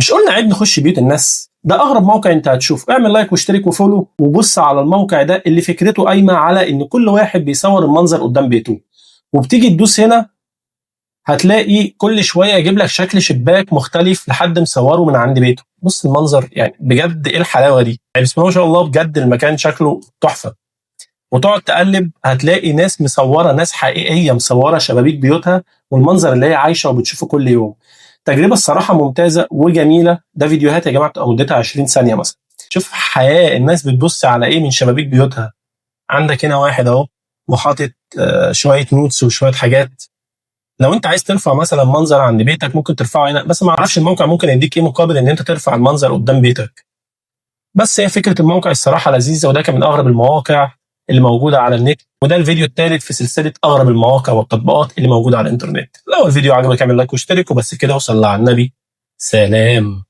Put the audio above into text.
مش قلنا عيب نخش بيوت الناس؟ ده اغرب موقع انت هتشوفه. اعمل لايك واشترك وفولو وبص على الموقع ده اللي فكرته قايمه على ان كل واحد بيصور المنظر قدام بيته، وبتيجي تدوس هنا هتلاقي كل شويه يجيب لك شكل شباك مختلف لحد مصوره من عند بيته. بص المنظر، يعني بجد ايه الحلاوه دي؟ يعني بسم الله ما شاء الله، بجد المكان شكله تحفه. وتقعد تقلب هتلاقي ناس مصوره، ناس حقيقيه مصوره شبابيك بيوتها والمنظر اللي هي عايشه وبتشوفه كل يوم. تجربه الصراحه ممتازه وجميله. ده فيديوهات يا جماعه بتبقى مدتها 20 ثانيه مثلا. شوف حياه الناس بتبص على ايه من شبابيك بيوتها. عندك هنا واحد اهو وحاطط شويه نوتس وشويه حاجات. لو انت عايز ترفع مثلا منظر عند بيتك ممكن ترفعه هنا، بس ما اعرفش الموقع ممكن يديك ايه مقابل ان انت ترفع المنظر قدام بيتك. بس هي فكره الموقع الصراحه لذيذه، وده كان من اغرب المواقع اللي موجوده على النت. وده الفيديو الثالث في سلسله اغرب المواقع والتطبيقات اللي موجوده على الانترنت. لو الفيديو عجبك اعمل لايك واشترك وبس كده، وصلى على النبي. سلام.